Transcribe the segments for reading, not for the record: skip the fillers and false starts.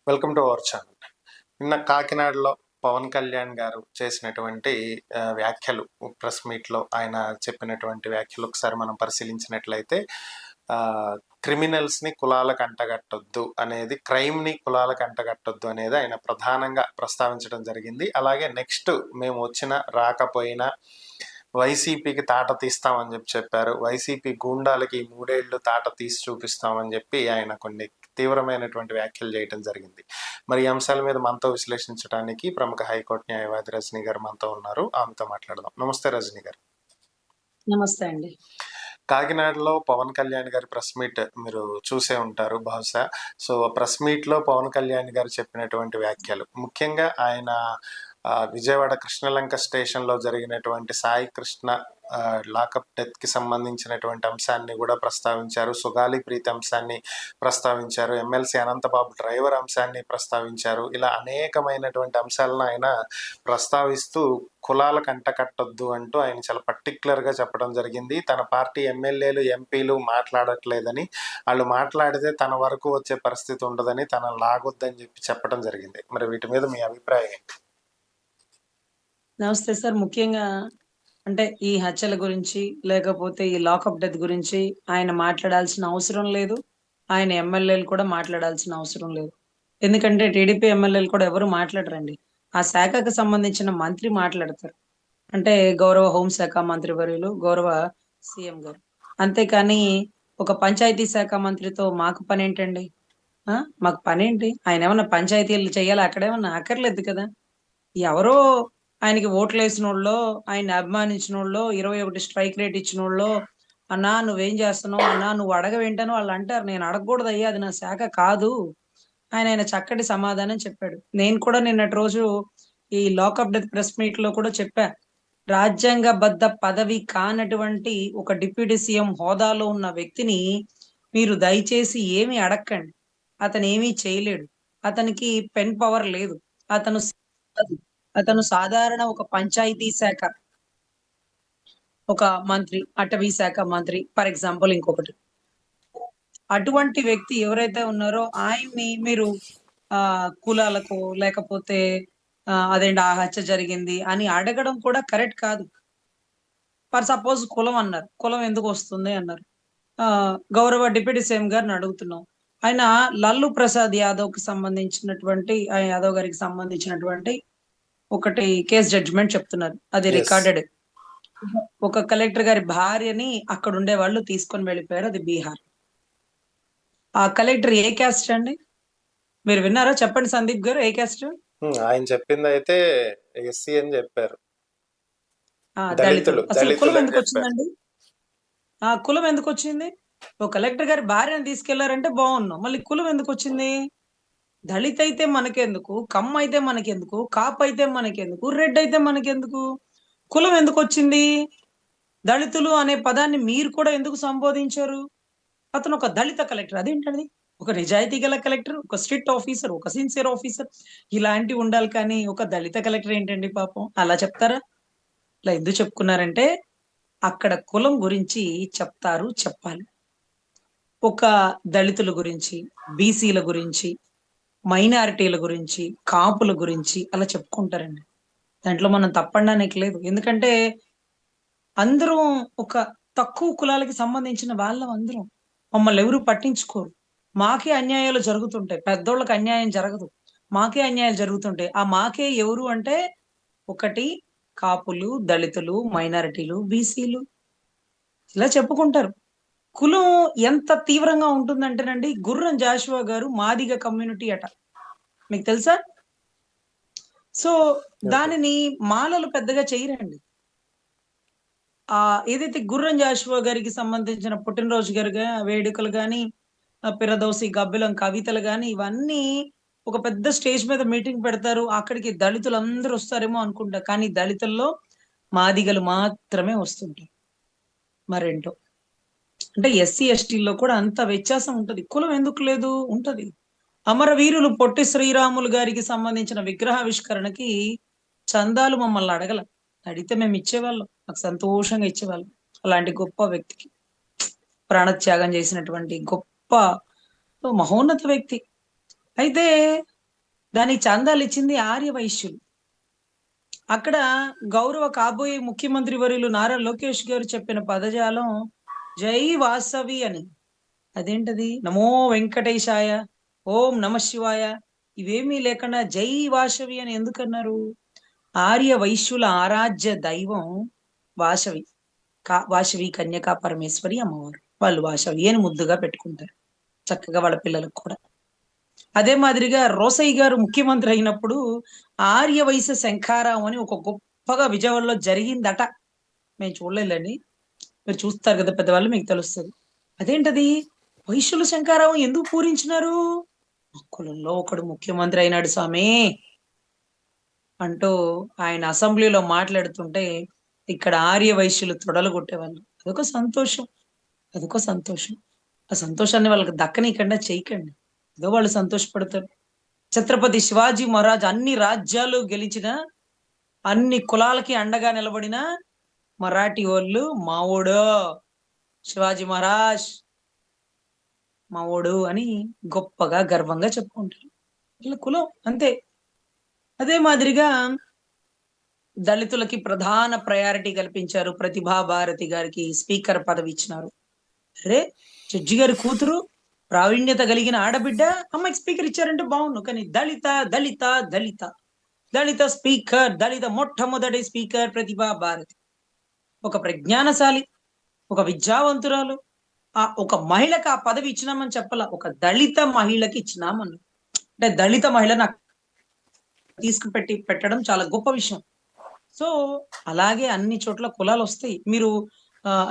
Welcome to our channel. నిన్న కాకినాడలో పవన్ కళ్యాణ్ గారు చేసినటువంటి వ్యాఖ్యలు, ప్రెస్ మీట్లో ఆయన చెప్పినటువంటి వ్యాఖ్యలు ఒకసారి మనం పరిశీలించినట్లయితే, క్రిమినల్స్ని కులాలకు అంటగట్టొద్దు అనేది, క్రైమ్ని కులాలకు అంటగట్టొద్దు అనేది ఆయన ప్రధానంగా ప్రస్తావించడం జరిగింది. అలాగే నెక్స్ట్ మేము వచ్చినా రాకపోయినా వైసీపీకి తాట తీస్తామని చెప్పారు. వైసీపీ గూండాలకి 3 ఏళ్ళు తాట తీసి చూపిస్తామని చెప్పి ఆయన కొన్ని తీవ్రమైనటువంటి వ్యాఖ్యలు చేయడం జరిగింది. మరి ఈ అంశాల మీద మనతో విశ్లేషించడానికి ప్రముఖ హైకోర్టు న్యాయవాది రజనీ గారు మనతో ఉన్నారు. ఆమెతో మాట్లాడదాం. నమస్తే రజనీ గారు. నమస్తే అండి. కాకినాడలో పవన్ కళ్యాణ్ గారి ప్రెస్ మీట్ మీరు చూసే ఉంటారు బహుశా. సో ప్రెస్ మీట్లో పవన్ కళ్యాణ్ గారు చెప్పినటువంటి వ్యాఖ్యలు, ముఖ్యంగా ఆయన విజయవాడ కృష్ణలంక స్టేషన్లో జరిగినటువంటి సాయి కృష్ణ లాకప్ డెత్కి సంబంధించినటువంటి అంశాన్ని కూడా ప్రస్తావించారు. సుగాలి ప్రీతి అంశాన్ని ప్రస్తావించారు. ఎమ్మెల్సీ అనంతబాబు డ్రైవర్ అంశాన్ని ప్రస్తావించారు. ఇలా అనేకమైనటువంటి అంశాలను ఆయన ప్రస్తావిస్తూ కులాలకు అంటకట్టొద్దు అంటూ ఆయన చాలా పర్టికులర్గా చెప్పడం జరిగింది. తన పార్టీ ఎమ్మెల్యేలు, ఎంపీలు మాట్లాడట్లేదని, వాళ్ళు మాట్లాడితే తన వరకు వచ్చే పరిస్థితి ఉండదని, తన లాగొద్దని చెప్పడం జరిగింది. మరి వీటి మీద మీ అభిప్రాయం ఏంటి? నమస్తే సార్. ముఖ్యంగా అంటే ఈ హత్యల గురించి, లేకపోతే ఈ లాకప్ డెత్ గురించి ఆయన మాట్లాడాల్సిన అవసరం లేదు. ఆయన ఎమ్మెల్యేలు కూడా మాట్లాడాల్సిన అవసరం లేదు. ఎందుకంటే టీడీపీ ఎమ్మెల్యేలు కూడా ఎవరు మాట్లాడరండి. ఆ శాఖకు సంబంధించిన మంత్రి మాట్లాడతారు. అంటే గౌరవ హోంశాఖ మంత్రి వర్యులు, గౌరవ సీఎం గారు. అంతేకాని ఒక పంచాయతీ శాఖ మంత్రితో మాకు పనేంటండి? మాకు పనేంటి? ఆయన ఏమన్నా పంచాయతీలు చేయాలా? అక్కడేమన్నా అక్కర్లేదు కదా! ఎవరో ఆయనకి ఓట్లేసినోళ్ళో, ఆయన్ని అభిమానించినోళ్ళో, 21 స్ట్రైక్ రేట్ ఇచ్చినోళ్ళో, "అన్నా నువ్వేం చేస్తున్నావు? అన్నా నువ్వు అడగవేంటని" వాళ్ళు అంటారు. నేను అడగకూడదయ్యా, అది నా శాఖ కాదు. ఆయన చక్కటి సమాధానం చెప్పాడు. నేను కూడా నిన్నటి రోజు ఈ లాకప్ డెత్ ప్రెస్ మీట్‌లో కూడా చెప్పా. రాజ్యాంగబద్ధ పదవి కానటువంటి ఒక డిప్యూటీ సీఎం హోదాలో ఉన్న వ్యక్తిని మీరు దయచేసి ఏమి అడక్కండి. అతనేమీ చేయలేడు. అతనికి పెన్ పవర్ లేదు. అతను అతను సాధారణ ఒక పంచాయతీ శాఖ ఒక మంత్రి, అటవీ శాఖ మంత్రి, ఫర్ ఎగ్జాంపుల్ ఇంకొకటి. అటువంటి వ్యక్తి ఎవరైతే ఉన్నారో ఆయన్ని మీరు కులాలకు లేకపోతే అదేంటి ఆ హత్య జరిగింది అని అడగడం కూడా కరెక్ట్ కాదు. ఫర్ సపోజ్ కులం అన్నారు. కులం ఎందుకు వస్తుంది అన్నారు. గౌరవ డిప్యూటీ సీఎం గారిని అడుగుతున్నాం. ఆయన లల్లు ప్రసాద్ యాదవ్‌కి సంబంధించినటువంటి యాదవ్ గారికి సంబంధించినటువంటి ఒకటి కేస్ జడ్జిమెంట్ చెప్తున్నారు. అది రికార్డెడ్. ఒక కలెక్టర్ గారి భార్యని అక్కడ ఉండే వాళ్ళు తీసుకొని వెళ్ళిపోయారు. అది బీహార్. ఆ కలెక్టర్ ఏ క్యాస్ట్ అండి? మీరు విన్నారా? చెప్పండి సందీప్ గారు, ఏ క్యాస్ట్? ఆయన చెప్పింది అయితే ఎస్సీ అని చెప్పారు. దళితులు. అసలు కులం ఎందుకు వచ్చిందండి? కులం ఎందుకు వచ్చింది? ఒక కలెక్టర్ గారి భార్యను తీసుకెళ్లారంటే బాగున్నాం. మళ్ళీ కులం ఎందుకు వచ్చింది? దళిత అయితే మనకెందుకు? కమ్మ అయితే మనకెందుకు? కాపు అయితే మనకెందుకు? రెడ్ అయితే మనకెందుకు? కులం ఎందుకు వచ్చింది? దళితులు అనే పదాన్ని మీరు కూడా ఎందుకు సంబోధించారు? అతను ఒక దళిత కలెక్టర్. అదేంటండి? ఒక నిజాయితీ గల కలెక్టర్, ఒక స్ట్రిక్ట్ ఆఫీసర్, ఒక సిన్సియర్ ఆఫీసర్ ఇలాంటివి ఉండాలి కానీ ఒక దళిత కలెక్టర్ ఏంటండి పాపం? అలా చెప్తారా? అలా ఎందుకు చెప్పుకున్నారంటే అక్కడ కులం గురించి చెప్తారు, చెప్పాలి. ఒక దళితుల గురించి, బీసీల గురించి, మైనారిటీల గురించి, కాపుల గురించి అలా చెప్పుకుంటారండి. దాంట్లో మనం తప్పనడానికి లేదు. ఎందుకంటే అందరం ఒక తక్కువ కులాలకి సంబంధించిన వాళ్ళం అందరం. మమ్మల్ని ఎవరు పట్టించుకోరు. మాకే అన్యాయాలు జరుగుతుంటాయి. పెద్దోళ్ళకి అన్యాయం జరగదు. మాకే అన్యాయాలు జరుగుతుంటాయి. ఆ మాకే ఎవరు అంటే ఒకటి కాపులు, దళితులు, మైనారిటీలు, బీసీలు ఇలా చెప్పుకుంటారు. కులం ఎంత తీవ్రంగా ఉంటుందంటేనండి, గుర్రం జాషువా గారు మాదిగ కమ్యూనిటీ అట. మీకు తెలుసా? సో దానిని మాలలు పెద్దగా చేయరండి. ఏదైతే గుర్రం జాషువా గారికి సంబంధించిన పుట్టినరోజు వేడుకలు గాని, పిరదోసి, గబ్బిలం కవితలు గాని ఇవన్నీ ఒక పెద్ద స్టేజ్ మీద మీటింగ్ పెడతారు. అక్కడికి దళితులందరూ వస్తారేమో అనుకుంటా. కానీ దళితుల్లో మాదిగలు మాత్రమే వస్తుంటారు. మరేంటో. అంటే ఎస్సీ, ఎస్టీల్లో కూడా అంత వ్యత్యాసం ఉంటది. కులం ఎందుకు లేదు? ఉంటది. అమరవీరులు పొట్టి శ్రీరాములు గారికి సంబంధించిన విగ్రహావిష్కరణకి చందాలు మమ్మల్ని అడగల. అడిగితే మేము ఇచ్చేవాళ్ళం. మాకు సంతోషంగా ఇచ్చేవాళ్ళం. అలాంటి గొప్ప వ్యక్తికి. ప్రాణత్యాగం చేసినటువంటి గొప్ప మహోన్నత వ్యక్తి. అయితే దానికి చందాలు ఇచ్చింది ఆర్య వైశ్యులు. అక్కడ గౌరవ కాబోయే ముఖ్యమంత్రి వర్యులు నారా లోకేష్ గారు చెప్పిన పదజాలం జై వాసవి అని. అదేంటది? నమో వెంకటేశాయ, ఓం నమ శివాయ ఇవేమీ లేకుండా జై వాసవి అని ఎందుకన్నారు? ఆర్య వైశ్యుల ఆరాధ్య దైవం వాసవి. వాసవి కన్యకా పరమేశ్వరి అమ్మవారు. వాళ్ళు వాసవి అని ముద్దుగా పెట్టుకుంటారు చక్కగా వాళ్ళ పిల్లలకు కూడా. అదే మాదిరిగా రోసయ్య గారు ముఖ్యమంత్రి అయినప్పుడు ఆర్య వైశ్య శంఖారావం అని ఒక గొప్పగా విజయవాడలో జరిగిందట. మేము చూడలేదండి, మీరు చూస్తారు కదా పెద్దవాళ్ళు, మీకు తెలుస్తుంది. అదేంటది? వైశ్యుల శంఖారావం ఎందుకు పూరించినారు? మా కులంలో ఒకడు ముఖ్యమంత్రి అయినాడు స్వామి అంటూ ఆయన అసెంబ్లీలో మాట్లాడుతుంటే ఇక్కడ ఆర్య వైశ్యులు తొడలు కొట్టేవాళ్ళు. అదొక సంతోషం, అదొక సంతోషం. ఆ సంతోషాన్ని వాళ్ళకి దక్కనీయకుండా చేయకండి, ఏదో వాళ్ళు సంతోషపడతారు. ఛత్రపతి శివాజీ మహారాజ్ అన్ని రాజ్యాలు గెలిచిన, అన్ని కులాలకి అండగా నిలబడిన మరాఠీ వాళ్ళు మావోడు శివాజీ మహారాజ్ మావోడు అని గొప్పగా గర్వంగా చెప్పుకుంటారు. వీళ్ళ కులం అంతే. అదే మాదిరిగా దళితులకి ప్రధాన ప్రయారిటీ కల్పించారు. ప్రతిభా భారతి గారికి స్పీకర్ పదవి ఇచ్చినారు. అరే, జడ్జి గారి కూతురు ప్రావీణ్యత కలిగిన ఆడబిడ్డ, అమ్మాయికి స్పీకర్ ఇచ్చారంటే బాగుండు. కానీ దళిత దళిత దళిత దళిత స్పీకర్, దళిత మొట్టమొదటి స్పీకర్ ప్రతిభా భారతి. ఒక ప్రజ్ఞానశాలి, ఒక విద్యావంతురాలు, ఒక మహిళకి ఆ పదవి ఇచ్చినామని చెప్పాల, ఒక దళిత మహిళకి ఇచ్చినామని. అంటే దళిత మహిళ నాకు పెట్టడం చాలా గొప్ప విషయం. సో అలాగే అన్ని చోట్ల కులాలు వస్తాయి. మీరు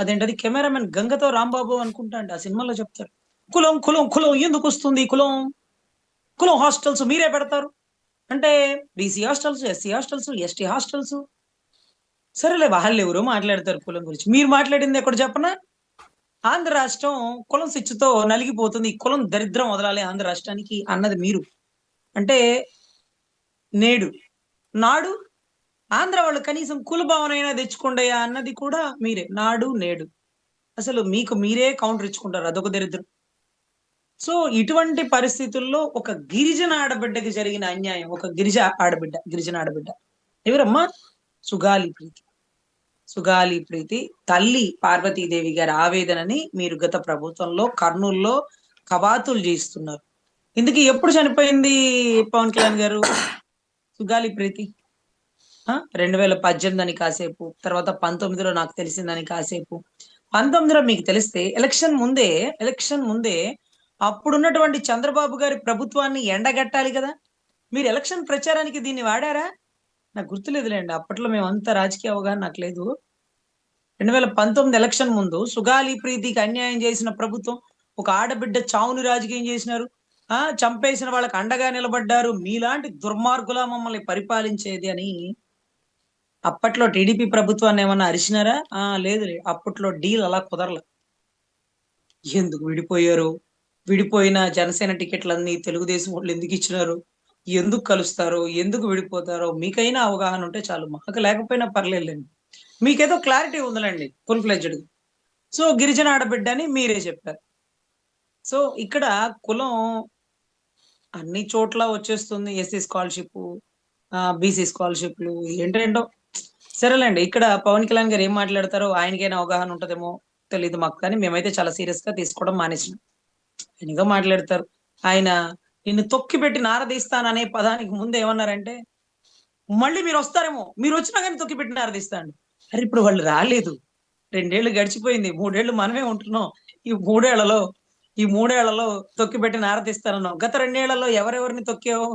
అదేంటది కెమెరామెన్ గంగతో రాంబాబు అనుకుంటా అండి, ఆ సినిమాలో చెప్తారు, కులం కులం కులం ఎందుకు వస్తుంది, కులం కులం హాస్టల్స్ మీరే పెడతారు అంటే BC hostels, SC hostels, ST hostels. సరేలే, వాళ్ళు ఎవరో మాట్లాడతారు కులం గురించి. మీరు మాట్లాడింది ఎక్కడ చెప్పనా? ఆంధ్ర రాష్ట్రం కులం శిక్షతో నలిగిపోతుంది, కులం దరిద్రం వదలాలి ఆంధ్ర రాష్ట్రానికి అన్నది మీరు. అంటే నేడు నాడు ఆంధ్ర వాళ్ళు కనీసం కుల భావన అయినా తెచ్చుకోండియా అన్నది కూడా మీరే. నాడు నేడు అసలు మీకు మీరే కౌంటర్ ఇచ్చుకుంటారు, అదొక దరిద్రం. సో ఇటువంటి పరిస్థితుల్లో ఒక గిరిజన ఆడబిడ్డకి జరిగిన అన్యాయం, ఒక గిరిజన ఆడబిడ్డ ఎవరమ్మా? సుగాలి ప్రీతి. సుగాలి ప్రీతి తల్లి పార్వతీదేవి గారి ఆవేదనని మీరు గత ప్రభుత్వంలో కర్నూలులో కవాతులు చేయిస్తున్నారు. ఇందుకు ఎప్పుడు చనిపోయింది పవన్ కళ్యాణ్ గారు సుగాలి ప్రీతి? 2018 అని కాసేపు, తర్వాత 19లో నాకు తెలిసిందని కాసేపు. 19లో మీకు తెలిస్తే ఎలక్షన్ ముందే అప్పుడున్నటువంటి చంద్రబాబు గారి ప్రభుత్వాన్ని ఎండగట్టాలి కదా. మీరు ఎలక్షన్ ప్రచారానికి దీన్ని వాడారా? నాకు గుర్తులేదులేండి, అప్పట్లో మేమంతా రాజకీయ అవగాహన నాకు లేదు. 2019 ఎలక్షన్ ముందు సుగాలి ప్రీతికి అన్యాయం చేసిన ప్రభుత్వం, ఒక ఆడబిడ్డ చావుని రాజకీయం చేసినారు, చంపేసిన వాళ్ళకి అండగా నిలబడ్డారు. మీలాంటి దుర్మార్గుల మమ్మల్ని పరిపాలించేది అని అప్పట్లో టీడీపీ ప్రభుత్వాన్ని ఏమన్నా అరిచినారా? లేదు. అప్పట్లో డీల్ అలా కుదరలే. ఎందుకు విడిపోయారు? విడిపోయిన జనసేన టికెట్లన్నీ తెలుగుదేశం వాళ్ళు ఎందుకు ఇచ్చినారు? ఎందుకు కలుస్తారు? ఎందుకు విడిపోతారో మీకైనా అవగాహన ఉంటే చాలు. మాకు లేకపోయినా పర్లేదులేండి. మీకేదో క్లారిటీ ఉందిలేండి ఫుల్ ఫ్లెడ్జ్డ్. సో గిరిజన ఆడబిడ్డ అని మీరే చెప్పారు. సో ఇక్కడ కులం అన్ని చోట్ల వచ్చేస్తుంది. ఎస్సీ స్కాలర్షిప్, బీసీ స్కాలర్షిప్లు, ఏంటేంటో. సరేలేండి, ఇక్కడ పవన్ కళ్యాణ్ గారు ఏం మాట్లాడతారో ఆయనకైనా అవగాహన ఉంటదేమో తెలియదు మాకు, కానీ మేమైతే చాలా సీరియస్ గా తీసుకోవడం మానేసినాం. ఆయనగా మాట్లాడతారు. ఆయన నిన్ను తొక్కి పెట్టి నారదీస్తాననే పదానికి ముందు ఏమన్నారంటే, మళ్ళీ మీరు వస్తారేమో, మీరు వచ్చినా కానీ తొక్కి పెట్టి నారదీస్తాను. అరే ఇప్పుడు వాళ్ళు రాలేదు, 2 ఏళ్ళు గడిచిపోయింది, 3 ఏళ్ళు మనమే ఉంటున్నాం. ఈ మూడేళ్లలో తొక్కి పెట్టి నారదీస్తానన్నాం. గత 2 ఏళ్లలో ఎవరెవరిని తొక్కావు?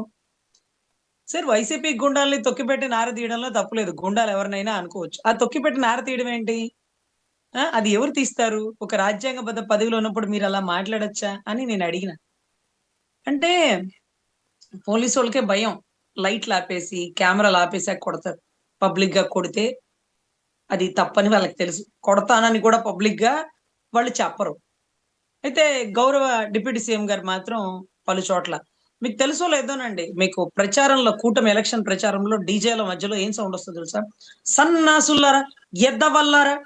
సరే, వైసీపీ గుండాల్ని తొక్కిపెట్టి నార తీయడంలో తప్పులేదు, గుండాలు ఎవరినైనా అనుకోవచ్చు. ఆ తొక్కిపెట్టి నార తీయడం ఏంటి? అది ఎవరు తీస్తారు? ఒక రాజ్యాంగబద్ధ పదవిలో ఉన్నప్పుడు మీరు అలా మాట్లాడొచ్చా అని నేను అడిగిన. అంటే పోలీసు వాళ్ళకే భయం, లైట్లు ఆపేసి కెమెరాలు ఆపేసాక కొడతారు. పబ్లిక్ గా కొడితే అది తప్పని వాళ్ళకి తెలుసు, కొడతానని కూడా పబ్లిక్ గా వాళ్ళు చెప్పరు. అయితే గౌరవ డిప్యూటీ సీఎం గారు మాత్రం పలు చోట్ల, మీకు తెలుసో లేదోనండి, మీకు ప్రచారంలో కూటమి ఎలక్షన్ ప్రచారంలో డీజేల మధ్యలో ఏం సౌండ్ వస్తుందో తెలుసా? సన్నాసుల్లారా, ఎద్దవల్లారా,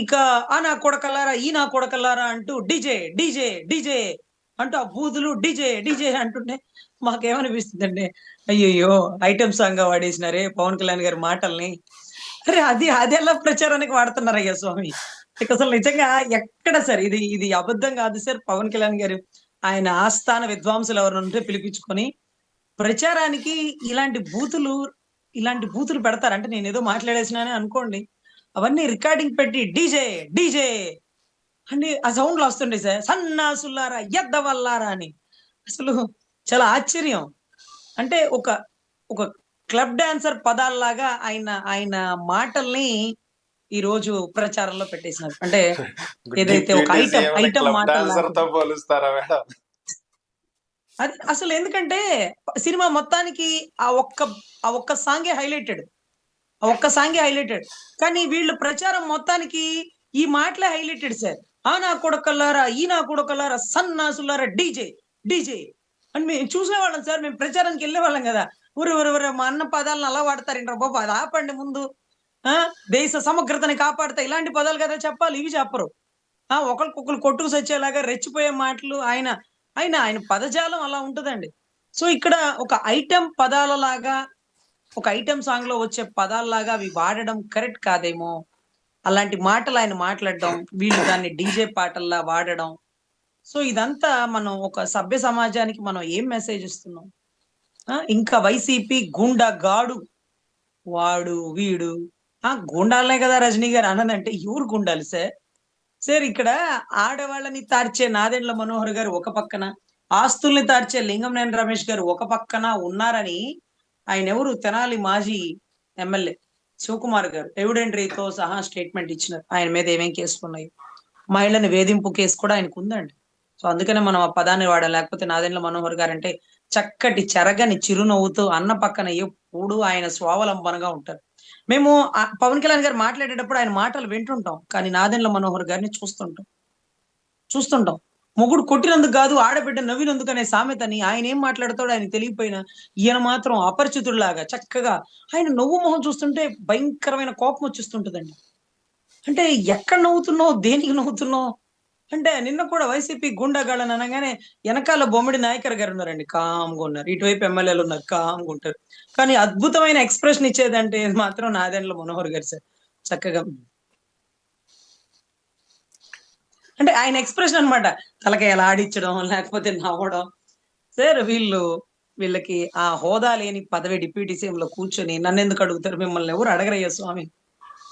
ఇక ఆ నా కొడకల్లారా, ఈ నా కొడకల్లారా అంటూ డీజే డీజే డీజే అంటూ ఆ బూతులు డీజే డీజే అంటుంటే మాకేమనిపిస్తుందండి, అయ్యయ్యో! ఐటెమ్ సాంగ్‌గా వాడేసినారే పవన్ కళ్యాణ్ గారి మాటల్ని. అరే! అది ఎలా ప్రచారానికి వాడుతున్నారయ్యా స్వామి. నీకసలు నిజంగా ఎక్కడ సార్ ఇది ఇది అబద్ధం కాదు సార్. పవన్ కళ్యాణ్ గారు ఆయన ఆస్థాన విద్వాంసులు ఎవరైనా ఉంటే పిలిపించుకొని ప్రచారానికి ఇలాంటి బూతులు, ఇలాంటి బూతులు పెడతారు. అంటే నేనేదో మాట్లాడేసినానే అనుకోండి. అవన్నీ రికార్డింగ్ పెట్టి డీజే, డీజే అని ఆ సౌండ్‌లు వస్తుంటాయి సార్. సన్నాసులారా, ఎద్దవల్లారా అని. అసలు చాలా ఆశ్చర్యం. అంటే ఒక క్లబ్ డాన్సర్ పదాల్లాగా ఆయన ఆయన మాటల్ని ఈరోజు ప్రచారంలో పెట్టేసినారు. అంటే ఏదైతే ఒక డిప్యూటీ ఐటెమ్, సీఎంని ఐటెమ్ క్లబ్ మాటల్లాగా. డాన్సర్‌తో పోలుస్తారా మేడం? అది అసలెందుకంటే సినిమా మొత్తానికి ఆ ఒక్క ఆ ఒక్క సాంగే హైలైటెడ్. ఆ ఒక్క సాంగే హైలైటెడ్. కానీ వీళ్ళు ప్రచారం మొత్తానికి ఈ మాటలే హైలైటెడ్ సార్. "ఆ నా కొడుకల్లారా, ఈ నా కొడుకల్లారా, సన్నాసులారా డీజే, డీజే" అని మేము చూసేవాళ్ళం సార్. మేము ప్రచారానికెళ్ళేవాళ్ళం గదా! ఒరేయ్! మా అన్న పదాలను అలా వాడతారేంట్రా బాబు! అది ఆపండి ముందు. ఆ! దేశ సమగ్రతని కాపాడతా ఇలాంటి పదాలు గదా చెప్పాలి. ఇవి చెప్పరు. ఆ! ఒకళ్ళకొకళ్ళు కొట్టుకు సచ్చేలాగా రెచ్చిపోయే మాటలు ఆయన పదజాలం అలా ఉంటదండి. సో, ఇక్కడ ఒక ఐటెమ్ పదాలలాగా ఒక ఐటెమ్ సాంగ్‌లో వచ్చే పదాల్లాగా అవి వాడడం కరెక్ట్ కాదేమో! అలాంటి మాటలు ఆయన మాట్లాడడం, వీళ్ళు దాన్ని డీజే పాటల్లా వాడడం. సో, ఇదంతా మనం ఒక సభ్య సమాజానికి మనం ఏం మెసేజ్ ఇస్తున్నాం? ఆ! ఇంకా వైసీపీ గూండాగాడు వాడు, వీడు. గూండాలనే కదా రజనీ గారు అన్నదంటే ఎవరు గూండాలు సార్? సార్ ఇక్కడ ఆడవాళ్ళని తార్చే నాదెండ్ల మనోహర్ గారు ఒక పక్కన, ఆస్తుల్ని తార్చే లింగంనేని రమేష్ గారు ఒక పక్కన ఉన్నారని ఆయనెవరు తెనాలి మాజీ ఎమ్మెల్యే శివకుమార్ గారు ఎవిడెంటరీతో సహా స్టేట్‌మెంట్ ఇచ్చినారు. ఆయన మీద ఏమేం కేసులున్నాయి. మహిళని వేధింపు కేసు కూడా ఆయనకుందండి. సో, అందుకనే మనం ఆ పదాన్ని వాడాం. లేకపోతే నాదెండ్ల మనోహర్ గారంటే చక్కటి చెరగని చిరునవ్వుతో అన్న పక్కన ఎప్పుడూ ఆయన స్వావలంబనగా ఉంటారు. మేము పవన్ కళ్యాణ్ గారు మాట్లాడేటప్పుడు ఆయన మాటలు వింటుంటాం. కానీ నాదెండ్ల మనోహర్ గారిని చూస్తుంటాం. మొగుడు కొట్టినందుకు గాదు, ఆడబిడ్డ నవ్వినందుకనే సామెతని ఆయనేం మాట్లాడతాడో ఆయనకి తెలియకపోయినా, ఈయన మాత్రం అపరిచితుడిలాగా చక్కగా ఆయన నవ్వు మొహం చూస్తుంటే భయంకరమైన కోపమొచ్చేస్తుంటదండి. అంటే ఎక్కడ నవ్వుతున్నావు? దేనికి నవ్వుతున్నావు? అంటే నిన్న కూడా వైసీపీ గూండాగాళ్ళని అనంగానే ఎనకాల బొమ్మిడి నాయకర్ గారున్నారండి. కామ్‌గా ఉన్నారు. ఇటువైపు ఎమ్మెల్యేలున్నారు. కామ్‌గా ఉంటారు. కానీ అద్భుతమైన ఎక్స్‌ప్రెషన్ ఇచ్చేదంటే మాత్రం నాదెండ్ల మనోహర్ గారు సార్. చక్కగా అంటే ఆయన ఎక్స్‌ప్రెషన్ అన్నమాట. తలకాయ అలా ఆడించడం, లేకపోతే నవ్వడం. సార్ వీళ్ళకి ఆ హోదా లేని పదవి డిప్యూటీ సీఎంలో కూర్చొని నన్నెందుకు అడుగుతారు? మిమ్మల్ని ఎవరు అడగరయ్యా స్వామి.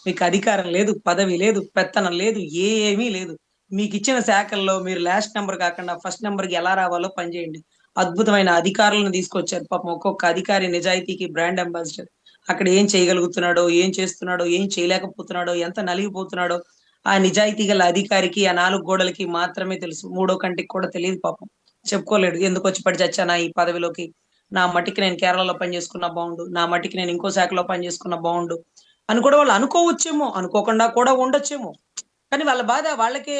మీకు అధికారం లేదు, పదవి లేదు, పెత్తనం లేదు, ఏమీ లేదు. మీకిచ్చిన శాఖల్లో మీరు లాస్ట్ నంబర్ కాకుండా ఫస్ట్ నంబర్‌కి ఎలా రావాలో పని చేయండి. అద్భుతమైన అధికారులను తీసుకొచ్చారు. పాపం ఒక్కొక్క అధికారి నిజాయితీకి బ్రాండ్ అంబాసిడర్. అక్కడ ఏం చేయగలుగుతున్నాడో, ఏం చేస్తున్నాడో, ఏం చేయలేకపోతున్నాడో, ఎంత నలిగిపోతున్నాడో, ఆ నిజాయితీ గల అధికారికి ఆ 4 గోడలకి మాత్రమే తెలుసు. మూడో కంటికి కూడా తెలీదు పాపం. చెప్పుకోలేడు. ఎందుకొచ్చి పడి చచ్చానా ఈ పదవిలోకి? నా మట్టికి నేను కేరళలో పని చేసుకున్నా బావుండు. నా మట్టికి నేను ఇంకో శాఖలో పని చేసుకున్నా బావుండు. అని కూడా వాళ్ళు అనుకోవచ్చేమో! అనుకోకుండా కూడా ఉండొచ్చేమో! కానీ వాళ్ళ బాధ వాళ్ళకే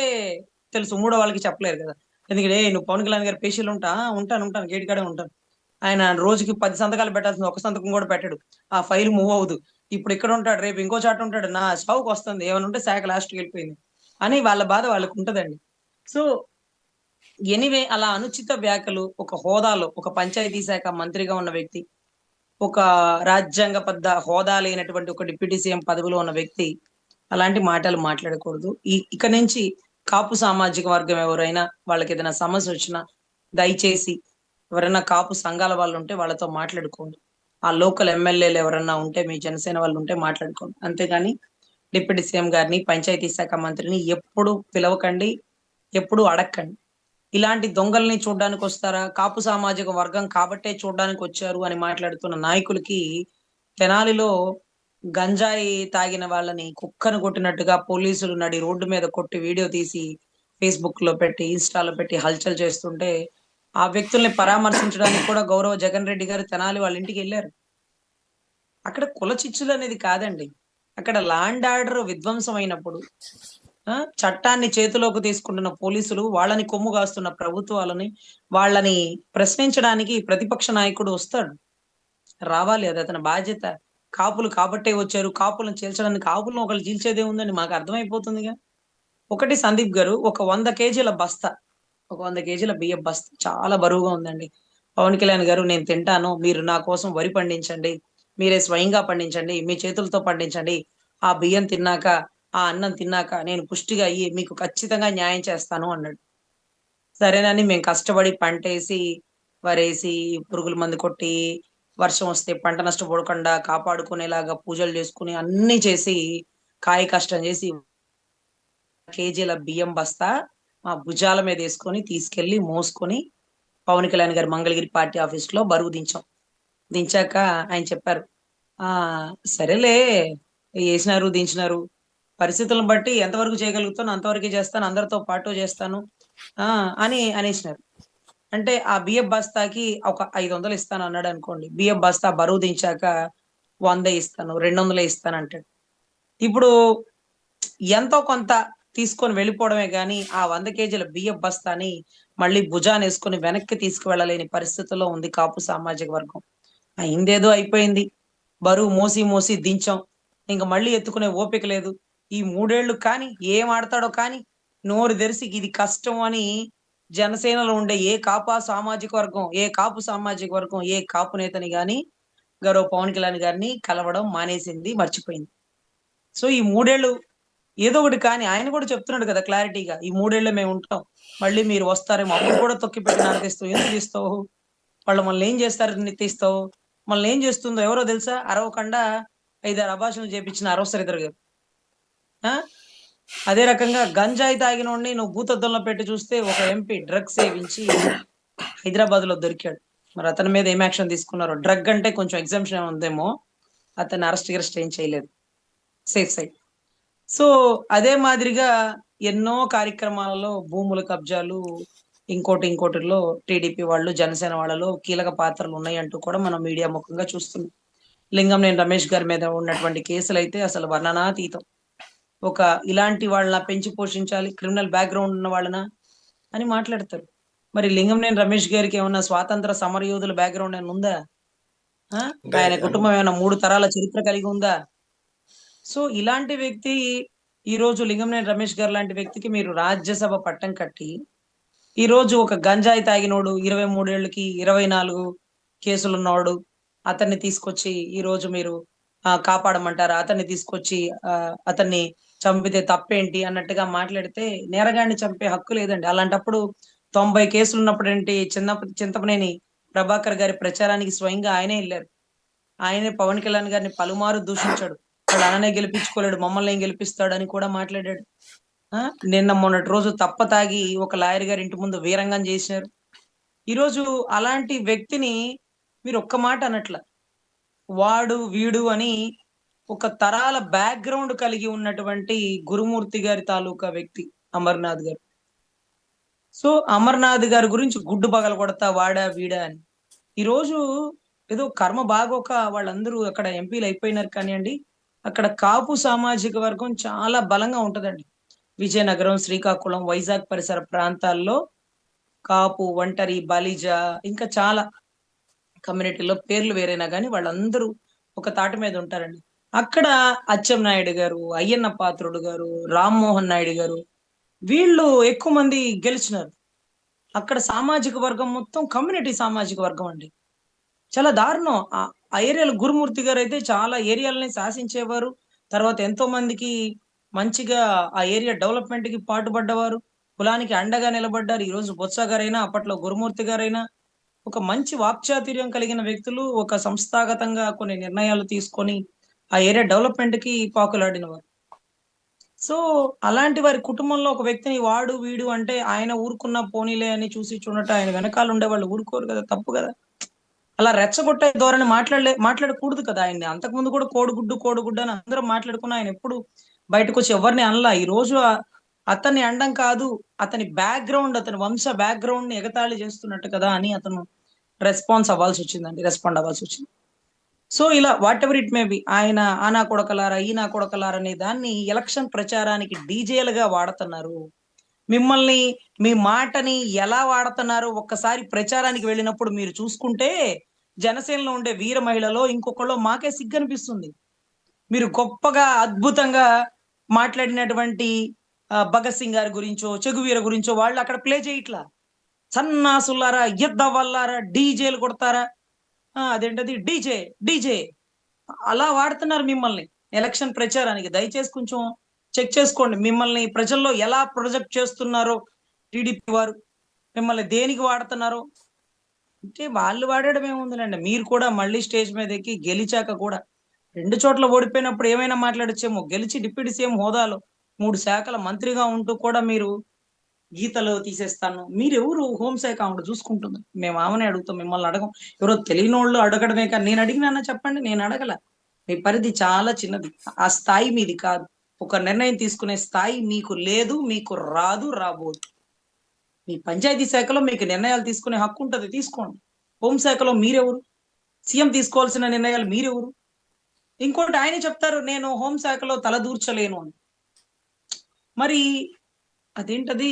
తెలుసు. మూడో వాళ్ళకి చెప్పలేరు కదా! ఎందుకంటే "ఏయ్! నువ్వు పవన్ కళ్యాణ్ గారి పేషీలో ఉంటా?" "ఆ! ఉంటాను. గేట్ కాడే ఉంటాను." ఆయన రోజుకి 10 సంతకాలు పెట్టాల్సింది ఒక్క సంతకం కూడా పెట్టడు. ఆ ఫైల్ మూవ్ అవ్వదు. ఇప్పుడు ఇక్కడ ఉంటాడు. రేపు ఇంకో చోట ఉంటాడు. నా చావుకొస్తుంది. ఏమైనా ఉంటే శాఖ లాస్ట్‌కెళ్ళిపోయింది. అని వాళ్ళ బాధ వాళ్ళకుంటదండి. సో, ఎనీవే అలా అనుచిత వ్యాఖ్యలు ఒక హోదాలో ఒక పంచాయతీ శాఖ మంత్రిగా ఉన్న వ్యక్తి, ఒక రాజ్యాంగబద్ధ హోదా లేనటువంటి ఒక డిప్యూటీ సీఎం పదవిలో ఉన్న వ్యక్తి అలాంటి మాటలు మాట్లాడకూడదు. ఇక నుంచి కాపు సామాజిక వర్గం ఎవరైనా వాళ్ళకేదైనా సమస్యొచ్చినా దయచేసి ఎవరైనా కాపు సంఘాల వాళ్ళుంటే వాళ్ళతో మాట్లాడుకోండి. ఆ లోకల్ ఎమ్మెల్యేలు ఎవరన్నా ఉంటే మీ జనసేన వాళ్ళుంటే మాట్లాడుకోండి. అంతేగాని డిప్యూటీ సీఎం గారిని, పంచాయతీ శాఖ మంత్రిని ఎప్పుడు పిలవకండి. ఎప్పుడు అడక్కండి. ఇలాంటి దొంగల్ని చూడ్డానికొస్తారా? కాపు సామాజిక వర్గం కాబట్టే చూడ్డానికొచ్చారు అని మాట్లాడుతున్న నాయకులకి తెనాలిలో గంజాయి తాగిన వాళ్ళని కుక్కను కొట్టినట్టుగా పోలీసులు నడి రోడ్డు మీద కొట్టి వీడియో తీసి ఫేస్‌బుక్‌లో పెట్టి, ఇన్‌స్టాలో పెట్టి హల్చల్ చేస్తుంటే, ఆ వ్యక్తుల్ని పరామర్శించడానికి కూడా గౌరవ జగన్ రెడ్డి గారు తెనాలి వాళ్ళ ఇంటికెళ్లారు. అక్కడ కుల చిచ్చులనేది కాదండి. అక్కడ లా అండ్ ఆర్డర్ విధ్వంసం అయినప్పుడు చట్టాన్ని చేతిలోకి తీసుకుంటున్న పోలీసులు వాళ్ళని కొమ్ము కాస్తున్న ప్రభుత్వాలని, వాళ్ళని ప్రశ్నించడానికి ప్రతిపక్ష నాయకుడు వస్తాడు. రావాలి. అది అతని బాధ్యత. కాపులు కాబట్టే వచ్చారు. కాపులను చీల్చడానికి కాపులను ఒకళ్ళు చీల్చేదేముందండి మాకు అర్థమైపోతుందిగా. ఒకటి సందీప్ గారు ఒక 100 కేజీల బస్తా. ఒక 100 కేజీల బియ్యం బస్తా చాలా బరువుగా ఉందండి. పవన్ కళ్యాణ్ గారు నేను తింటాను. మీరు నా కోసం వరి పండించండి. మీరే స్వయంగా పండించండి. మీ చేతులతో పండించండి. ఆ బియ్యం తిన్నాక, ఆ అన్నం తిన్నాక నేను పుష్టిగా అయ్యి మీకు ఖచ్చితంగా న్యాయం చేస్తాను అన్నాడు. సరేనని మేము కష్టపడి పంటేసి, వరేసి, పురుగుల మందు కొట్టి, వర్షం వస్తే పంట నష్టపోకుండా కాపాడుకునేలాగా పూజలు చేసుకొని అన్నీ చేసి, కాయ కష్టం చేసి కేజీల బియ్యం బస్తా మా భుజాల మీదేసుకొని తీసుకెళ్ళి మోసుకొని పవన్ కళ్యాణ్ గారి మంగళగిరి పార్టీ ఆఫీస్‌లో బరువు దించాం. దించాక ఆయన చెప్పారు. "ఆ! సరేలే ఏసినారు, దించినారు. పరిస్థితులను బట్టి ఎంతవరకు చేయగలుగుతానో అంతవరకే చేస్తాను. అందరితో పాటు చేస్తాను." ఆ! అని అనేసినారు. అంటే ఆ బియ్యపు బస్తాకి ఒక 500 ఇస్తానన్నాడనుకోండి. బియ్యపు బస్తా బరువు దించాక 100 ఇస్తాను, 200 ఇస్తానంటాడు. ఇప్పుడు ఎంతో కొంత తీసుకొని వెళ్ళిపోవడమే గాని, ఆ 100 కేజీల బియ్యపు బస్తాని మళ్ళీ భుజానేసుకొని వెనక్కి తీసుకువెళ్ళలేని పరిస్థితిలో ఉంది కాపు సామాజిక వర్గం. అయిందేదో అయిపోయింది. బరువు మోసి, మోసి దించాం. ఇంక మళ్ళీ ఎత్తుకునే ఓపిక లేదు. ఈ 3 ఏళ్ళు కానీ, ఏం ఆడతాడో కానీ, నోరు తెరిసి ఇది కష్టం అని జనసేనలో ఉండే ఏ కాపు సామాజిక వర్గం, ఏ కాపు నేతని గాని, గౌరవ పవన్ కళ్యాణ్ గారిని కలవడం మానేసింది, మర్చిపోయింది. సో, ఈ 3 ఏళ్ళు ఏదో ఒకటి కానీ ఆయన కూడా చెప్తున్నాడు కదా! క్లారిటీగా. ఈ 3 ఏళ్ళు మేముంటాం. మళ్ళీ మీరు వస్తారేమో అప్పుడు కూడా తొక్కిపెట్టి నరకిస్తావు. ఎందుకు ఇస్తావు? వాళ్ళు మనల్ని ఏం చేస్తారు తీస్తావు? మనల్ని ఏం చేస్తుందో ఎవరో తెలుసా? అరవకుండా 5, 6 అబార్షన్‌లు చేపించిన అరవ శ్రీధర్ గారు. ఆ! అదే రకంగా గంజాయి తాగినోడిని నువ్వు భూతద్దంలో పెట్టి చూస్తే ఒక ఎంపీ డ్రగ్స్ సేవించి హైదరాబాద్‌లో దొరికాడు. మరి అతని మీద ఏం యాక్షన్ తీసుకున్నారో. డ్రగ్ అంటే కొంచెం ఎగ్జామ్షన్ ఉందేమో. అతన్ని గిరెస్ట్ ఏం చేయలేదు. Safe side. సో, అదే మాదిరిగా ఎన్నో కార్యక్రమాలలో భూముల కబ్జాలు, ఇంకోటిల్లో టీడీపీ వాళ్ళు, జనసేన వాళ్ళలో కీలక పాత్రలున్నాయంటూ కూడా మనం మీడియా ముఖంగా చూస్తున్నాం. లింగంనేని రమేష్ గారి మీద ఉన్నటువంటి కేసులైతే అసలు వర్ణనాతీతం. ఒక ఇలాంటి వాళ్ళనా పెంచి పోషించాలి, క్రిమినల్ బ్యాక్‌గ్రౌండ్ ఉన్న వాళ్ళనా అని మాట్లాడతారు. మరి లింగంనేని రమేష్ గారికి ఏమన్నా స్వాతంత్ర సమరయోధుల బ్యాక్‌గ్రౌండ్ ఏమన్నా ఉందా? ఆ! అంటే ఆయన కుటుంబం ఏమన్నా 3 తరాల చరిత్ర కలిగి ఉందా? సో, ఇలాంటి వ్యక్తి ఈరోజు లింగంనేని రమేష్ గారు లాంటి వ్యక్తికి మీరు రాజ్యసభ పట్టం కట్టి, ఈరోజు ఒక గంజాయి తాగినోడు 23 ఏళ్ళకి 24 కేసులున్నోడు అతన్ని తీసుకొచ్చి ఈరోజు మీరు కాపాడమంటారా? అతన్ని తీసుకొచ్చి అతన్ని చంపితే తప్పేంటి అన్నట్టుగా మాట్లాడితే నేరగాడిని చంపే హక్కు లేదండి. అలాంటప్పుడు 90 కేసులున్నప్పుడేంటి చింతమనేని ప్రభాకర్ గారి ప్రచారానికి స్వయంగా ఆయనే ఎళ్లారు. ఆయనే పవన్ కళ్యాణ్ గారిని పలుమారు దూషించాడు. వాళ్ళ అన్ననే గెలిపించుకోలేడు. మమ్మల్నేం గెలిపిస్తాడని కూడా మాట్లాడాడు. ఆ! నిన్న మొన్నటి రోజు తాగి ఒక లాయర్ గారి ఇంటి ముందు వీరంగం చేశారు. ఈరోజు అలాంటి వ్యక్తిని మీరు ఒక్క మాట అనట్ల. వాడు, వీడు అని ఒక తరాల బ్యాక్‌గ్రౌండ్ కలిగి ఉన్నటువంటి గురుమూర్తి గారి తాలూకా వ్యక్తి అమర్‌నాథ్ గారు. సో, అమర్‌నాథ్ గారి గురించి గుడ్డు పగలగొడతా వాడా, వీడా అని. ఈరోజు ఏదో కర్మ బాగోక వాళ్ళందరూ అక్కడ ఎంపీలయిపోయినారు కానియండి, అక్కడ కాపు సామాజిక వర్గం చాలా బలంగా ఉంటదండి. విజయనగరం, శ్రీకాకుళం, వైజాగ్ పరిసర ప్రాంతాల్లో కాపు, ఒంటరి, బలిజ ఇంకా చాలా కమ్యూనిటీలో పేర్లు వేరైనా గాని వాళ్ళందరూ ఒక తాటి మీద ఉంటారండి. అక్కడ అచ్చెన్నాయుడు గారు, అయ్యన్న పాత్రుడు గారు, రామ్మోహన్ నాయుడు గారు వీళ్ళు ఎక్కువ మంది గెలిచినారు. అక్కడ సామాజిక వర్గం మొత్తం కమ్యూనిటీ సామాజిక వర్గం అండి. చాలా దారుణం. ఆ ఏరియాలో గురుమూర్తి గారైతే చాలా ఏరియాలని శాసించేవారు. తర్వాత ఎంతో మందికి మంచిగా ఆ ఏరియా డెవలప్‌మెంట్‌కి పాటుపడ్డవారు. కులానికి అండగా నిలబడ్డారు. ఈరోజు బొత్స గారైనా, అప్పట్లో గురుమూర్తి గారైనా ఒక మంచి వాక్చాతుర్యం కలిగిన వ్యక్తులు. ఒక సంస్థాగతంగా కొన్ని నిర్ణయాలు తీసుకొని ఆ ఏరియా డెవలప్‌మెంట్‌కి పాకులాడినవారు. సో, అలాంటి వారి కుటుంబంలో ఒక వ్యక్తిని వాడు, వీడు అంటే ఆయన ఊరుకున్న పోనీలే అని చూసి చూడనట్టు ఆయన వెనకాల ఉండేవాళ్ళు ఊరుకోరు గదా! తప్పు గదా! అలా రెచ్చగొట్టే ధోరణి మాట్లాడకూడదు కదా! ఆయన్ని. అంతకుముందు కూడా కోడిగుడ్డు, కోడిగుడ్డు అని అందరం మాట్లాడుకున్న ఆయనెప్పుడు బయటకొచ్చి ఎవరిని అనలా. ఈరోజు అతన్ని అనడం కాదు, అతని అతని వంశ బ్యాక్‌గ్రౌండ్‌ని ఎగతాళి చేస్తున్నట్టు కదా! అని అతను రెస్పాండ్ అవ్వాల్సొచ్చింది. సో, ఇలా వాటెవర్ ఇట్ మే బి ఆయన ఆ నా కొడకలారా, ఈ నా కొడకలారా అనే దాన్ని ఎలక్షన్ ప్రచారానికి డీజేలుగా వాడతన్నారు. మిమ్మల్ని మీ మాటని ఎలా వాడతన్నారో ఒక్కసారి ప్రచారానికి వెళ్ళినప్పుడు మీరు చూసుకుంటే, జనసేనలో ఉండే వీర మహిళలో ఇంకొకళ్ళో మాకే సిగ్గనిపిస్తుంది. మీరు గొప్పగా, అద్భుతంగా మాట్లాడినటువంటి 'భగత్ సింగ్' గారి గురించో, 'చెగువీర' గురించో వాళ్ళు అక్కడ ప్లే చేయట్లా. సన్నాసులారా, ఎద్దవల్లారా, డీజేలు కొడతారా, అదేంటది డీజే డీజే అలా వాడుతున్నారు మిమ్మల్ని ఎలక్షన్ ప్రచారానికి. దయచేసి కొంచెం చెక్ చేసుకోండి మిమ్మల్ని ప్రజల్లో ఎలా ప్రొజెక్ట్ చేస్తున్నారో టీడీపీ వారు, మిమ్మల్ని దేనికి వాడుతున్నారో. అంటే వాళ్ళు వాడడం ఏముందిలేండి, మీరు కూడా మళ్ళీ స్టేజ్ మీద ఎక్కి గెలిచాక కూడా 2 చోట్ల ఓడిపోయినప్పుడు ఏమైనా మాట్లాడొచ్చేమో. గెలిచి డిప్యూటీ సీఎం హోదాలో 3 శాఖల మంత్రిగా ఉంటూ కూడా మీరు గీతలు తీసేస్తాను. మీరెవరు? హోంశాఖ ఆవిడ చూసుకుంటుంది. మేము ఆమెనే అడుగుతాం, మిమ్మల్ని అడగం. ఎవరో తెలియనోళ్ళు అడగడమే కానీ నేను అడిగినానా చెప్పండి? నేను అడగల. మీ పరిధి చాలా చిన్నది. ఆ స్థాయి మీది కాదు. ఒక నిర్ణయం తీసుకునే స్థాయి మీకు లేదు, మీకు రాదు, రాబోదు. మీ పంచాయతీ శాఖలో మీకు నిర్ణయాలు తీసుకునే హక్కు ఉంటది, తీసుకోండి. హోంశాఖలో మీరెవరు? సీఎం తీసుకోవాల్సిన నిర్ణయాలు మీరెవరు? ఇంకోటి ఆయనే చెప్తారు, నేను హోంశాఖలో తలదూర్చలేను అని. మరి అదేంటది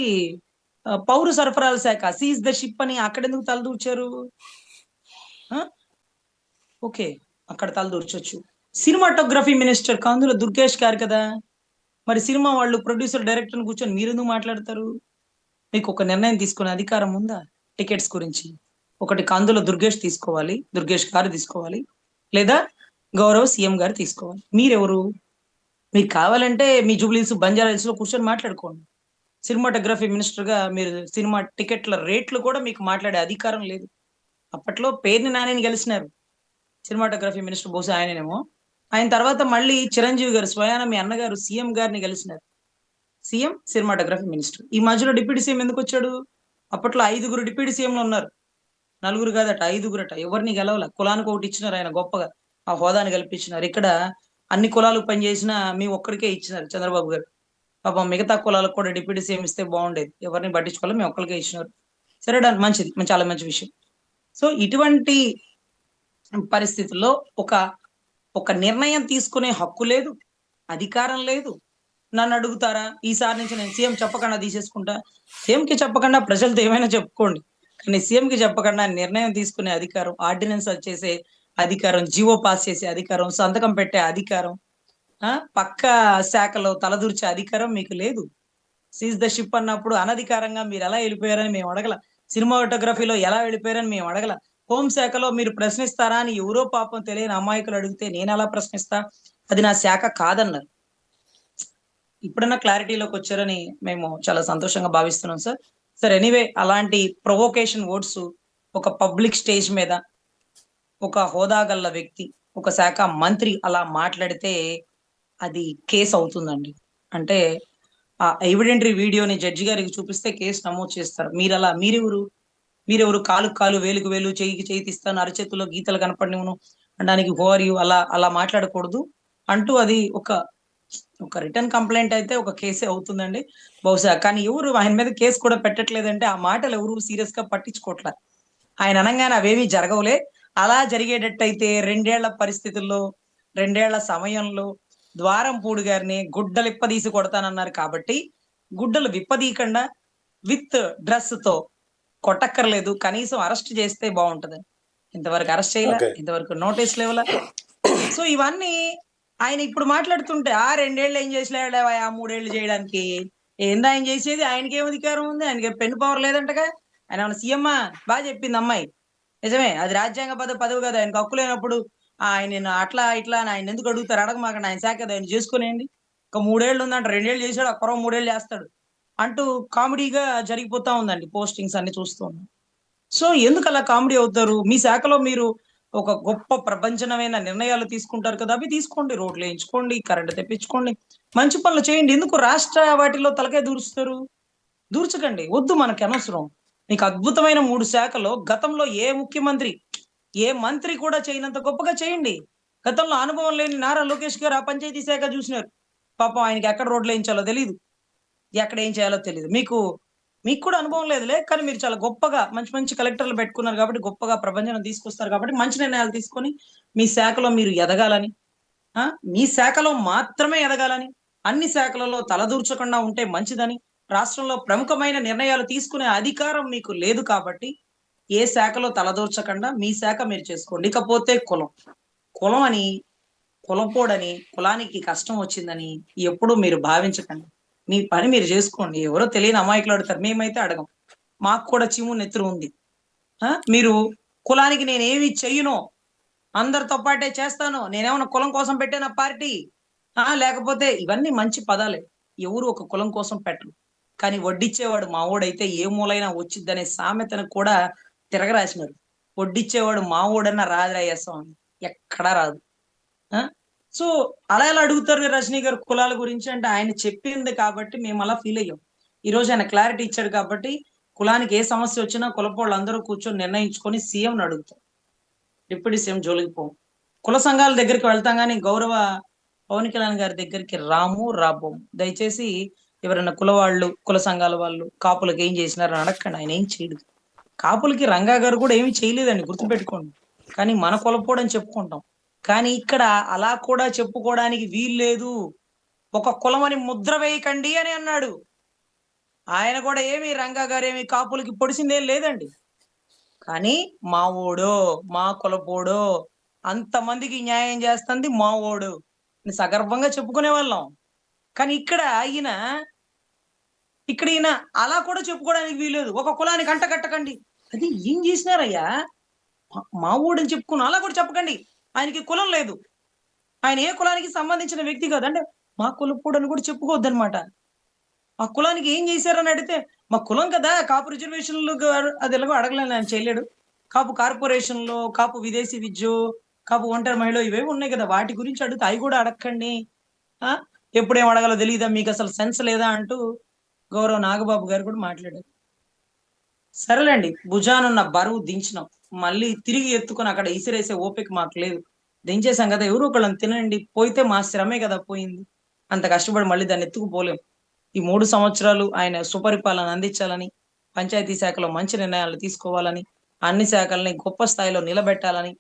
పౌర సరఫరాల శాఖ సీజ్ ద షిప్ అని అక్కడెందుకు తలదూర్చారు? ఆ? ఓకే, అక్కడ తలదూర్చొచ్చు. సినిమాటోగ్రఫీ మినిస్టర్ కందుల దుర్గేష్ గారు కదా, మరి సినిమా వాళ్ళు ప్రొడ్యూసర్ డైరెక్టర్ కూర్చొని మీరెందుకు మాట్లాడతారు? మీకు ఒక నిర్ణయం తీసుకునే అధికారం ఉందా టికెట్స్ గురించి? ఒకటి కందుల దుర్గేష్ తీసుకోవాలి, దుర్గేష్ గారు తీసుకోవాలి, లేదా గౌరవ సీఎం గారు తీసుకోవాలి. మీరెవరు? మీకు కావాలంటే మీ జూబ్లీస్ బంజారా హిల్స్ లో కూర్చొని మాట్లాడుకోండి. సినిమాటోగ్రఫీ మినిస్టర్ గా మీరు సినిమా టికెట్ల రేట్లు కూడా మీకు మాట్లాడే అధికారం లేదు. అప్పట్లో పేర్ని నానిని గెలిచినారు సినిమాటోగ్రఫీ మినిస్టర్, బహుశా ఆయననేమో. ఆయన తర్వాత మళ్ళీ చిరంజీవి గారు స్వయాన మీ అన్నగారు సీఎం గారిని గెలిచినారు. CM, cinematography minister. ఈ మధ్యలో డిప్యూటీ సీఎం ఎందుకు వచ్చాడు? అప్పట్లో 5గురు డిప్యూటీ సీఎంలు ఉన్నారు. 4 కాదట, 5గురట. ఎవరిని గెలవల. కులానికి ఒకటి ఇచ్చినారు ఆయన గొప్పగా, ఆ హోదాని కల్పించినారు. ఇక్కడ అన్ని కులాలకు పనిచేసిన మీ ఒక్కడికే ఇచ్చినారు చంద్రబాబు గారు. పాపం మిగతా కులాలకు కూడా డిప్యూటీ సీఎం ఇస్తే బాగుండేది. ఎవరిని పట్టించుకోవాలి, మేము ఒక్కరికే ఇచ్చినారు. సరే, డన్, మంచిది, చాలా మంచి విషయం. సో ఇటువంటి పరిస్థితుల్లో ఒక ఒక నిర్ణయం తీసుకునే హక్కు లేదు, అధికారం లేదు. నన్ను అడుగుతారా? ఈసారి నుంచి నేను సీఎం చెప్పకుండా తీసేసుకుంటా. సీఎం కి చెప్పకుండా ప్రజలతో ఏమైనా చెప్పుకోండి, కానీ సీఎం కి చెప్పకుండా నిర్ణయం తీసుకునే అధికారం, ఆర్డినెన్స్ చేసే అధికారం, జీవో పాస్ చేసే అధికారం, సంతకం పెట్టే అధికారం, పక్క శాఖలో తలదూర్చే అధికారం మీకు లేదు. సీజ్ ద షిప్ అన్నప్పుడు అనధికారంగా మీరు ఎలా వెళ్ళిపోయారని మేము అడగల. సినిమాటోగ్రఫీలో ఎలా వెళ్ళిపోయారని మేము అడగల. హోంశాఖలో మీరు ప్రశ్నిస్తారా అని ఎవరో పాపం తెలియని అమాయకులు అడిగితే నేను ఎలా ప్రశ్నిస్తా? అది నా శాఖ కాదన్నారు. ఇప్పుడన్నా క్లారిటీలోకి వచ్చారని మేము చాలా సంతోషంగా భావిస్తున్నాం సార్. సార్, ఎనీవే, అలాంటి ప్రొవోకేషన్ వర్డ్స్ ఒక పబ్లిక్ స్టేజ్ మీద ఒక హోదా గల్ల వ్యక్తి, ఒక శాఖ మంత్రి అలా మాట్లాడితే అది కేసు అవుతుందండి. అంటే ఆ ఎవిడెంటరీ వీడియోని జడ్జి గారికి చూపిస్తే కేసు నమోదు చేస్తారు. మీరెవరు? కాలుకు కాలు, వేలుకు వేలు, చెయ్యికి చెయ్యి తీస్తాను, అరచేతిలో గీతలు కనపడినవును అనడానికి హూ ఆర్ యు? అలా అలా మాట్లాడకూడదు అంటూ అది ఒక ఒక రిటర్న్ కంప్లైంట్ అయితే ఒక కేసే అవుతుందండి బహుశా. కానీ ఎవరు ఆయన మీద కేసు కూడా పెట్టట్లేదంటే ఆ మాటలు ఎవరు సీరియస్ గా పట్టించుకోవట్లేదు. ఆయన అనంగానే అవేవి జరగవులే. అలా జరిగేటట్టయితే 2 ఏళ్ల పరిస్థితుల్లో, 2 ఏళ్ల సమయంలో ద్వారంపూడి గారిని గుడ్డలు ఇప్పదీసి కొడతానన్నారు కాబట్టి గుడ్డలు విప్పదీయకుండా విత్ డ్రెస్ తో కొట్టక్కర్లేదు, కనీసం అరెస్ట్ చేస్తే బాగుంటది. ఇంతవరకు అరెస్ట్ చేయలే, ఓకే. ఇంతవరకు నోటీస్ లేవలా. సో ఇవన్నీ ఆయన ఇప్పుడు మాట్లాడుతుంటే 2 ఏళ్ళు ఏం చేసలేడా, 3 ఏళ్ళు చేయడానికి ఏంది ఆయన చేసేది? ఆయనకి ఏం అధికారం ఉంది? ఆయనకి పెన్ పవర్ లేదంటగా. ఆయన ఏమన్నా సీఎమ్మా? బాగా చెప్పింది అమ్మాయి, నిజమే. అది రాజ్యాంగ పదవి కదా, ఆయనకు హక్కు లేనప్పుడు ఆయన అట్లా ఇట్లా అని ఆయన ఎందుకు అడుగుతారు? అడగమాకండి, ఆయన శాఖ ఆయన చేసుకునేయండి. ఒక 3 ఏళ్ళు ఉందంట, 2 ఏళ్ళు చేశాడు, అక్కరో 3 ఏళ్ళు చేస్తాడు అంటూ కామెడీగా జరిగిపోతా ఉందండి పోస్టింగ్స్ అన్ని చూస్తూ ఉన్నాం. సో ఎందుకు అలా కామెడీ అవుతారు? మీ శాఖలో మీరు ఒక గొప్ప ప్రపంచమైన నిర్ణయాలు తీసుకుంటారు కదా, అవి తీసుకోండి. రోడ్లు వేయించుకోండి, కరెంట్ తెప్పించుకోండి, మంచి పనులు చేయండి. ఎందుకు రాష్ట్ర వాటిలో తలకాయ దూరుస్తారు? దూర్చకండి, వద్దు, మనకి అనవసరం. మీకు అద్భుతమైన 3 శాఖలో గతంలో ఏ ముఖ్యమంత్రి, ఏ మంత్రి కూడా చేయనంత గొప్పగా చేయండి. గతంలో అనుభవం లేని నారా లోకేష్ గారు ఆ పంచాయతీ శాఖ చూసినారు. పాపం ఆయనకి ఎక్కడ రోడ్లు వేయించాలో తెలియదు, ఎక్కడ ఏం చేయాలో తెలియదు. మీకు కూడా అనుభవం లేదులే, కానీ మీరు చాలా గొప్పగా మంచి మంచి కలెక్టర్లు పెట్టుకున్నారు కాబట్టి, గొప్పగా ప్రపంచం తీసుకొస్తారు కాబట్టి, మంచి నిర్ణయాలు తీసుకొని మీ శాఖలో మీరు ఎదగాలని, ఆ మీ శాఖలో మాత్రమే ఎదగాలని, అన్ని శాఖలలో తలదూర్చకుండా ఉంటే మంచిదని, రాష్ట్రంలో ప్రముఖమైన నిర్ణయాలు తీసుకునే అధికారం మీకు లేదు కాబట్టి ఏ శాఖలో తలదూర్చకుండా మీ శాఖ మీరు చేసుకోండి. ఇకపోతే కులం, కులం అని, కులపోడని, కులానికి కష్టం వచ్చిందని ఎప్పుడూ మీరు భావించకండి. మీ పని మీరు చేసుకోండి. ఎవరో తెలియని అమాయకులు అడుగుతారు, మేమైతే అడగం. మాకు కూడా చీము నెత్తురు ఉంది. మీరు కులానికి నేనేమి చెయ్యను, అందరితో పాటే చేస్తాను, నేనేమన్నా కులం కోసం పెట్టానా పార్టీ, లేకపోతే ఇవన్నీ మంచి పదాలే. ఎవరు ఒక కులం కోసం పెట్టరు. కానీ వడ్డిచ్చేవాడు మావోడైతే ఏ మూలైనా వచ్చిద్దనే సామెతను కూడా తిరగరాసినారు. వడ్డిచ్చేవాడు మావోడన్నా రాదురయ్య స్వామి, ఎక్కడా రాదు. ఆ! సో, అలా ఎలా అడుగుతారు రజనీ గారు కులాల గురించి అంటే, ఆయన చెప్పింది కాబట్టి మేమలా ఫీలయ్యాం. ఈరోజు ఆయన క్లారిటీ ఇచ్చాడు కాబట్టి, కులానికి ఏ సమస్యొచ్చినా కులపోళ్ళందరూ కూర్చొని నిర్ణయించుకొని సీఎంని అడుగుతాం. డిప్యూటీ సీఎం జోలికి పోము. కుల సంఘాల దగ్గరికి వెళ్తాం గానీ, గౌరవ పవన్ కళ్యాణ్ గారి దగ్గరికి రాబోము. దయచేసి ఎవరైనా కులవాళ్ళు, కుల సంఘాల వాళ్ళు కాపులకి ఏం చేసినారని అడక్కండి. ఆయన ఏం చేయడు. కాపులకి రంగా గారు కూడా ఏమి చేయలేదండి, గుర్తుపెట్టుకోండి. కానీ మన కులపోడని చెప్పుకుంటాం. కానీ ఇక్కడ అలా కూడా చెప్పుకోవడానికి వీల్లేదు. ఒక కులమని ముద్ర వేయకండి అని అన్నాడు. ఆయన కూడా ఏమి రంగా గారేమి కాపులకి పొడిసిందేం లేదండి. కానీ మావోడు, మా కులపోడు, అంతమందికి న్యాయం చేస్తుంది మావోడు అని సగర్వంగా చెప్పుకునేవాళ్ళం. కానీ ఇక్కడ ఈయన అలా కూడా చెప్పుకోవడానికి వీల్లేదు. ఒక కులానికి అంటగట్టకండి. అది ఏం చేసినారయ్యా? మావోడని చెప్పుకున్నాం. అలా కూడా చెప్పకండి. ఆయనకి కులం లేదు. ఆయన ఏ కులానికి సంబంధించిన వ్యక్తి కాదు. అంటే మా కులపోడని కూడా చెప్పుకోవద్దనమాట. ఆ కులానికి ఏం చేశారని అడిగితే, మా కులం కదా! కాపు రిజర్వేషన్‌లు అది ఎలాగో అడగలేను, ఆయన చేయలేడు. కాపు కార్పొరేషన్‌లో, కాపు విదేశీ విద్యో, కాపు ఒంటరి మహిళో ఇవేవో ఉన్నాయి కదా! వాటి గురించి అడిగితే అయి కూడా అడక్కండి. ఆ! ఎప్పుడేం అడగాలో తెలీదా? మీకసలు సెన్స్ లేదా? అంటూ గౌరవ నాగబాబు గారు కూడా మాట్లాడారు. సరేలెండి. భుజానున్న బరువు దించినాం. మళ్ళీ తిరిగి ఎత్తుకొని అక్కడ ఇసిరేసే ఓపిక మాకు లేదు. దించేసాం గదా! ఎవరో ఒకళ్ళని తినండి. పోయితే మా శ్రమే గదా పోయింది. అంత కష్టపడి మళ్ళీ దాన్ని ఎత్తుకుపోలేం. ఈ 3 సంవత్సరాలు ఆయన సుపరిపాలన అందించాలని, పంచాయతీ శాఖలో మంచి నిర్ణయాలు తీసుకోవాలని, అన్ని శాఖల్ని గొప్ప స్థాయిలో నిలబెట్టాలని,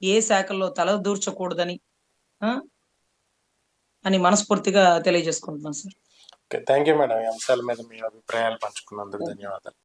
ఏ శాఖల్లో తలదూర్చకూడదని, ఆ! అని మనస్ఫూర్తిగా తెలియజేసుకుంటున్నాను sir. Okay. Thank you madam. ఈ అంశాల మీద మీ అభిప్రాయాలు పంచుకున్నందుకు ఓకే. ధన్యవాదాలు.